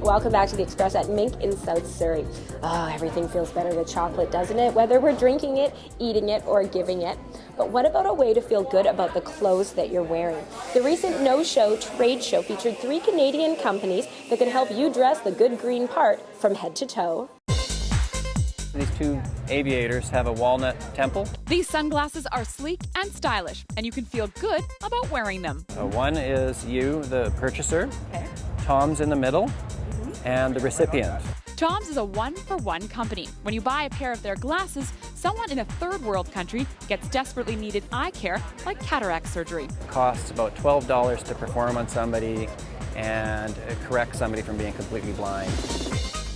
Welcome back to the Express at Mink in South Surrey. Oh, everything feels better with chocolate, doesn't it? Whether we're drinking it, eating it, or giving it. But what about a way to feel good about the clothes that you're wearing? The recent No-Show trade show featured 3 Canadian companies that can help you dress the good green part from head to toe. These 2 aviators have a walnut temple. These sunglasses are sleek and stylish, and you can feel good about wearing them. One is you, the purchaser. Okay. Tom's in the middle, and the recipient. Tom's is a one-for-one company. When you buy a pair of their glasses, someone in a third world country gets desperately needed eye care, like cataract surgery. It costs about $12 to perform on somebody and correct somebody from being completely blind.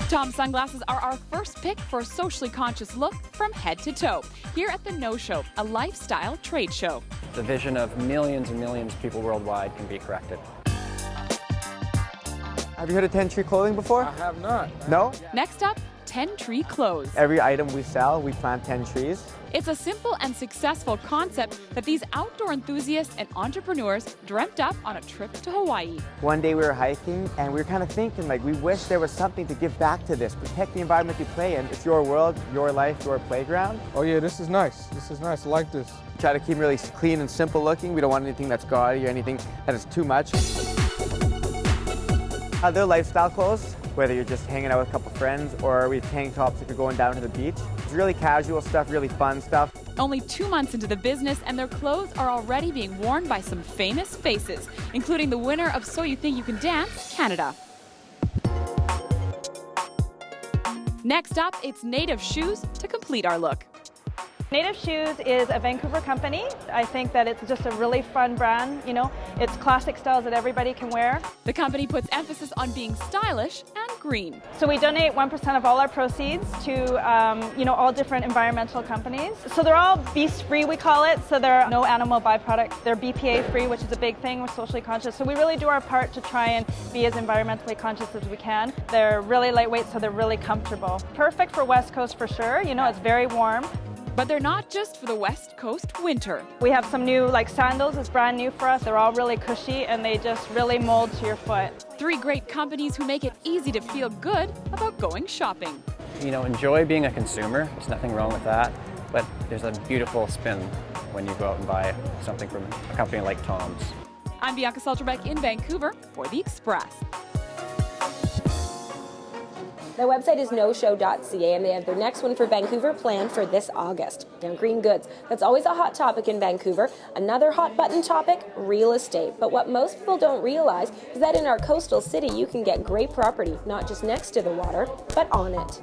Tom's sunglasses are our first pick for a socially conscious look from head to toe, here at the No-Show, a lifestyle trade show. The vision of millions and millions of people worldwide can be corrected. Have you heard of 10 Tree Clothing before? I have not. No? Next up, 10 Tree Clothes. Every item we sell, we plant 10 trees. It's a simple and successful concept that these outdoor enthusiasts and entrepreneurs dreamt up on a trip to Hawaii. One day we were hiking and we were kind of thinking, like, we wish there was something to give back to this. Protect the environment you play in. It's your world, your life, your playground. Oh yeah, this is nice. This is nice. I like this. Try to keep really clean and simple looking. We don't want anything that's gaudy or anything that is too much. They're lifestyle clothes, whether you're just hanging out with a couple friends or with tank tops if you're going down to the beach. It's really casual stuff, really fun stuff. Only 2 months into the business, and their clothes are already being worn by some famous faces, including the winner of So You Think You Can Dance, Canada. Next up, it's Native Shoes to complete our look. Native Shoes is a Vancouver company. I think that it's just a really fun brand, you know. It's classic styles that everybody can wear. The company puts emphasis on being stylish and green. So we donate 1% of all our proceeds to, you know, all different environmental companies. So they're all beast-free, we call it. So there are no animal byproducts. They're BPA-free, which is a big thing. We're socially conscious. So we really do our part to try and be as environmentally conscious as we can. They're really lightweight, so they're really comfortable. Perfect for West Coast for sure. You know, it's very warm. But they're not just for the West Coast winter. We have some new sandals. It's brand new for us. They're all really cushy and they just really mold to your foot. 3 great companies who make it easy to feel good about going shopping. You know, enjoy being a consumer. There's nothing wrong with that. But there's a beautiful spin when you go out and buy something from a company like Tom's. I'm Bianca Salterbeck in Vancouver for The Express. Their website is noshow.ca, and they have their next one for Vancouver planned for this August. Now, green goods, that's always a hot topic in Vancouver. Another hot button topic, real estate. But what most people don't realize is that in our coastal city, you can get great property, not just next to the water, but on it.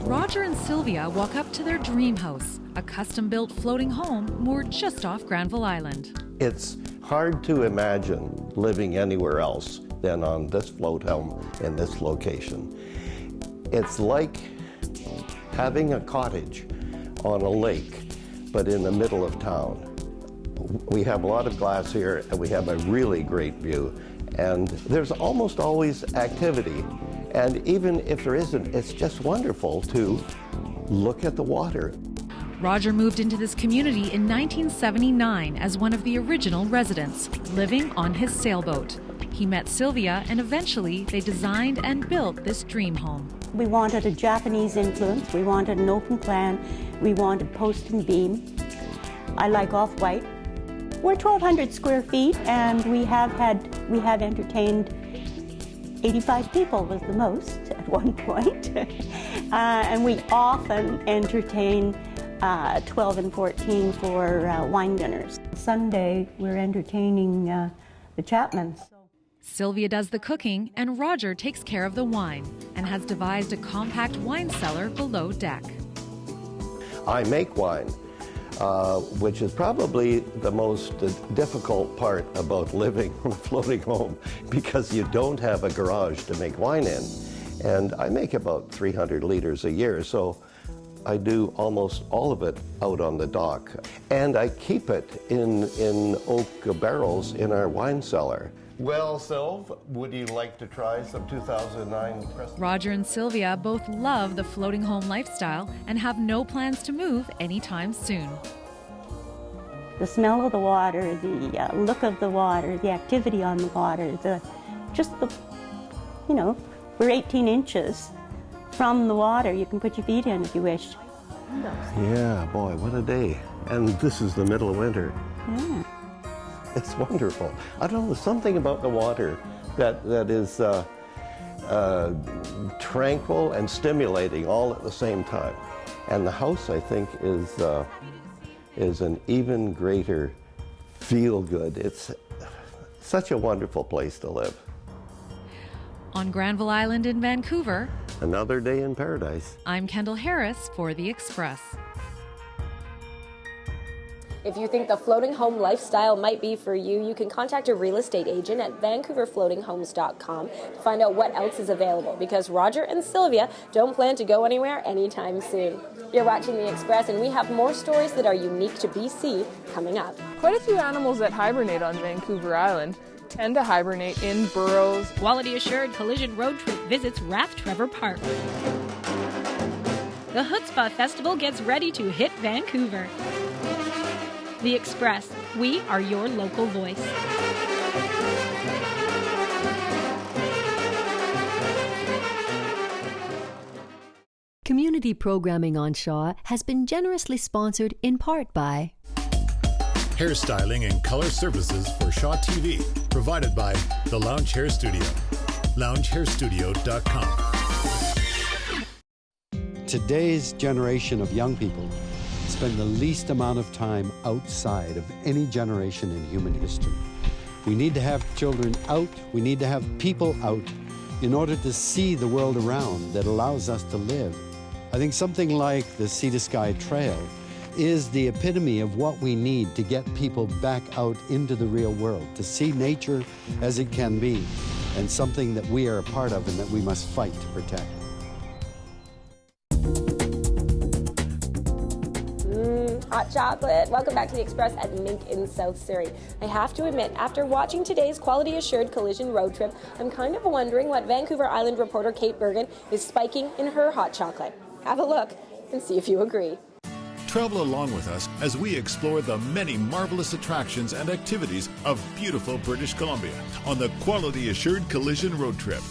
Roger and Sylvia walk up to their dream house, a custom-built floating home moored just off Granville Island. It's hard to imagine living anywhere else than on this float home in this location. It's like having a cottage on a lake, but in the middle of town. We have a lot of glass here, and we have a really great view, and there's almost always activity. And even if there isn't, it's just wonderful to look at the water. Roger moved into this community in 1979 as one of the original residents, living on his sailboat. He met Sylvia, and eventually they designed and built this dream home. We wanted a Japanese influence, we wanted an open plan, we wanted post and beam. I like off-white. We're 1,200 square feet, and we have entertained 85 people was the most at one point. And we often entertain 12 and 14 for wine dinners. Sunday, we're entertaining the Chapmans. Sylvia does the cooking, and Roger takes care of the wine, and has devised a compact wine cellar below deck. I make wine, which is probably the most difficult part about living in a floating home, because you don't have a garage to make wine in. And I make about 300 liters a year, so I do almost all of it out on the dock. And I keep it in oak barrels in our wine cellar. Well, Sylv, would you like to try some 2009 Preston? Roger and Sylvia both love the floating home lifestyle and have no plans to move anytime soon. The smell of the water, the look of the water, the activity on the water, the just the, you know, we're 18 inches from the water. You can put your feet in if you wish. Yeah, boy, what a day. And this is the middle of winter. Yeah. It's wonderful. I don't know, there's something about the water that is tranquil and stimulating all at the same time. And the house, I think, is an even greater feel-good. It's such a wonderful place to live. On Granville Island in Vancouver, Another day in paradise. I'm Kendall Harris for The Express. If you think the floating home lifestyle might be for you, you can contact a real estate agent at vancouverfloatinghomes.com to find out what else is available, because Roger and Sylvia don't plan to go anywhere anytime soon. You're watching The Express, and we have more stories that are unique to BC coming up. Quite a few animals that hibernate on Vancouver Island tend to hibernate in burrows. Quality Assured Collision Road Trip visits Rathtrevor Park. The Chutzpah Festival gets ready to hit Vancouver. The Express, we are your local voice. Community programming on Shaw has been generously sponsored in part by hairstyling and color services for Shaw TV, provided by The Lounge Hair Studio, loungehairstudio.com. Today's generation of young people spend the least amount of time outside of any generation in human history. We need to have children out, we need to have people out in order to see the world around that allows us to live. I think something like the Sea to Sky Trail is the epitome of what we need to get people back out into the real world, to see nature as it can be, and something that we are a part of and that we must fight to protect. Hot chocolate. Welcome back to The Express at Mink in South Surrey. I have to admit, after watching today's Quality Assured Collision Road Trip, I'm kind of wondering what Vancouver Island reporter Kait Burgan is spiking in her hot chocolate. Have a look and see if you agree. Travel along with us as we explore the many marvelous attractions and activities of beautiful British Columbia on the Quality Assured Collision Road Trip.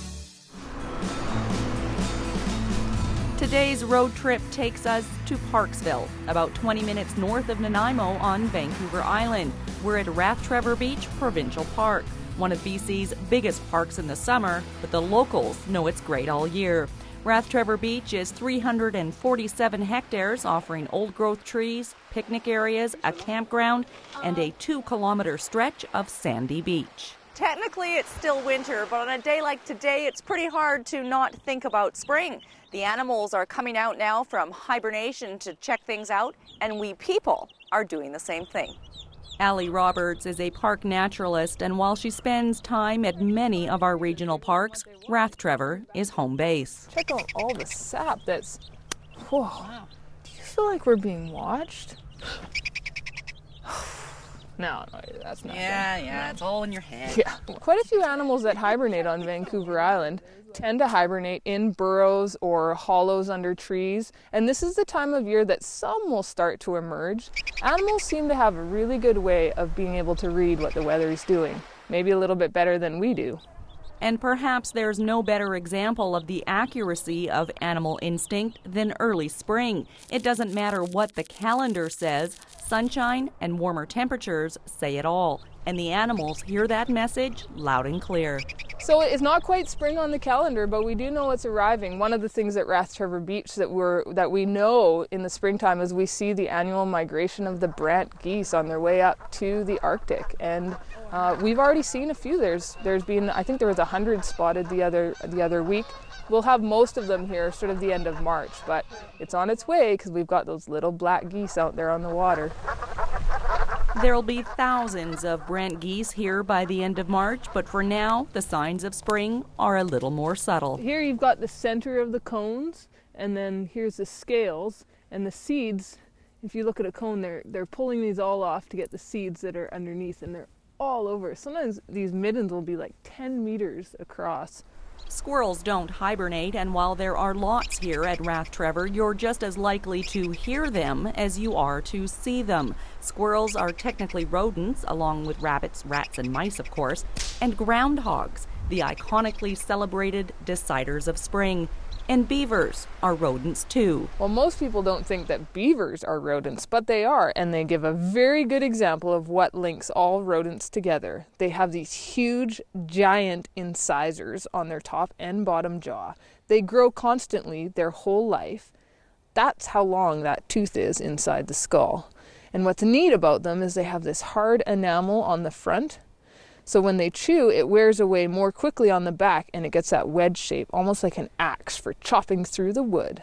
Today's road trip takes us to Parksville, about 20 minutes north of Nanaimo on Vancouver Island. We're at Rathtrevor Beach Provincial Park, one of BC's biggest parks in the summer, but the locals know it's great all year. Rathtrevor Beach is 347 hectares, offering old-growth trees, picnic areas, a campground, and a 2-kilometer stretch of sandy beach. Technically, it's still winter, but on a day like today, it's pretty hard to not think about spring. The animals are coming out now from hibernation to check things out, and we people are doing the same thing. Allie Roberts is a park naturalist, and while she spends time at many of our regional parks, Rathtrevor is home base. Check out all the sap that's... Whoa. Do you feel like we're being watched? No, that's not Yeah, no. it's all in your head. Yeah. Quite a few animals that hibernate on Vancouver Island tend to hibernate in burrows or hollows under trees, and this is the time of year that some will start to emerge. Animals seem to have a really good way of being able to read what the weather is doing, maybe a little bit better than we do. And perhaps there's no better example of the accuracy of animal instinct than early spring. It doesn't matter what the calendar says, sunshine and warmer temperatures say it all. And the animals hear that message loud and clear. So it's not quite spring on the calendar, but we do know it's arriving. One of the things at Rathtrevor Beach that we know in the springtime is we see the annual migration of the brant geese on their way up to the Arctic. And we've already seen a few. There's been, I think there was 100 spotted the other week. We'll have most of them here sort of the end of March, but it's on its way because we've got those little black geese out there on the water. There'll be thousands of brant geese here by the end of March, but for now, the signs of spring are a little more subtle. Here you've got the center of the cones, and then here's the scales, and the seeds. If you look at a cone, they're pulling these all off to get the seeds that are underneath, and they're all over. Sometimes these middens will be like 10 meters across. Squirrels don't hibernate, and while there are lots here at Rathtrevor, you're just as likely to hear them as you are to see them. Squirrels are technically rodents, along with rabbits, rats, and mice, of course, and groundhogs. the iconically celebrated deciders of spring. And beavers are rodents too. Well, most people don't think that beavers are rodents, but they are, and they give a very good example of what links all rodents together. They have these huge, giant incisors on their top and bottom jaw. They grow constantly their whole life. That's how long that tooth is inside the skull. And what's neat about them is they have this hard enamel on the front. So when they chew, it wears away more quickly on the back and it gets that wedge shape, almost like an axe for chopping through the wood,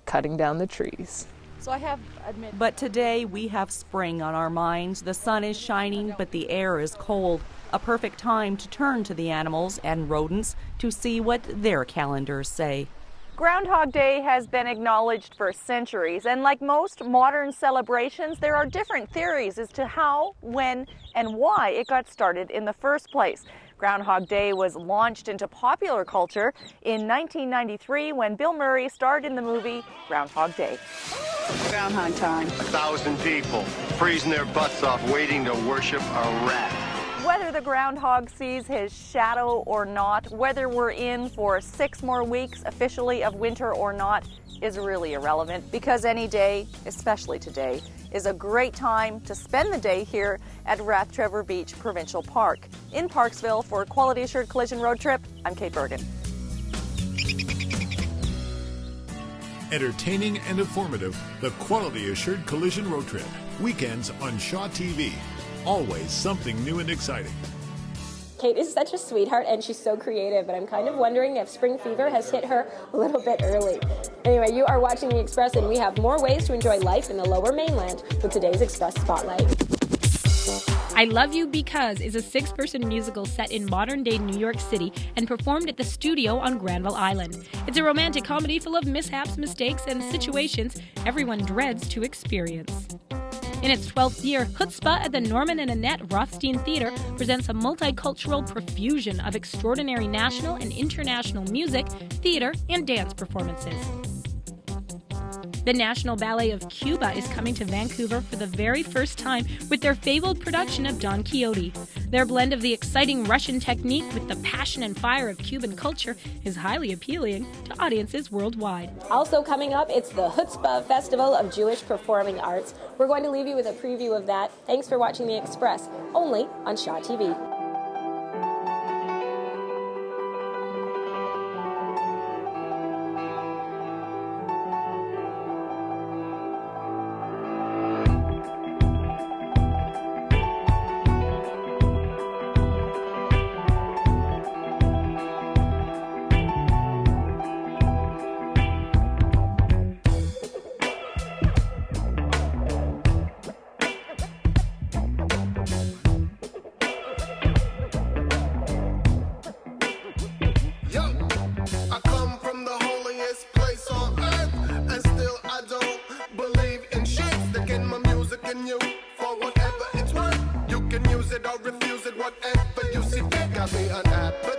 cutting down the trees. So I have admit. But today we have spring on our minds. The sun is shining, but the air is cold. A perfect time to turn to the animals and rodents to see what their calendars say. Groundhog Day has been acknowledged for centuries, and like most modern celebrations, there are different theories as to how, when, and why it got started in the first place. Groundhog Day was launched into popular culture in 1993 when Bill Murray starred in the movie Groundhog Day. Groundhog time. 1,000 people freezing their butts off waiting to worship a rat. Whether the groundhog sees his shadow or not, whether we're in for 6 more weeks officially of winter or not, is really irrelevant, because any day, especially today, is a great time to spend the day here at Rathtrevor Beach Provincial Park. In Parksville for Quality Assured Collision Road Trip, I'm Kait Burgan. Entertaining and informative, the Quality Assured Collision Road Trip. Weekends on Shaw TV. Always something new and exciting. Kait is such a sweetheart and she's so creative, but I'm kind of wondering if spring fever has hit her a little bit early. Anyway, you are watching The Express and we have more ways to enjoy life in the Lower Mainland with today's Express Spotlight. I Love You Because is a 6-person musical set in modern-day New York City and performed at the Studio on Granville Island. It's a romantic comedy full of mishaps, mistakes, and situations everyone dreads to experience. In its 12th year, Chutzpah at the Norman and Annette Rothstein Theatre presents a multicultural profusion of extraordinary national and international music, theater, and dance performances. The National Ballet of Cuba is coming to Vancouver for the very first time with their fabled production of Don Quixote. Their blend of the exciting Russian technique with the passion and fire of Cuban culture is highly appealing to audiences worldwide. Also coming up, it's the Chutzpah Festival of Jewish Performing Arts. We're going to leave you with a preview of that. Thanks for watching The Express, only on Shaw TV. For whatever it's worth, you can use it or refuse it, whatever you see fit. Got me an apple.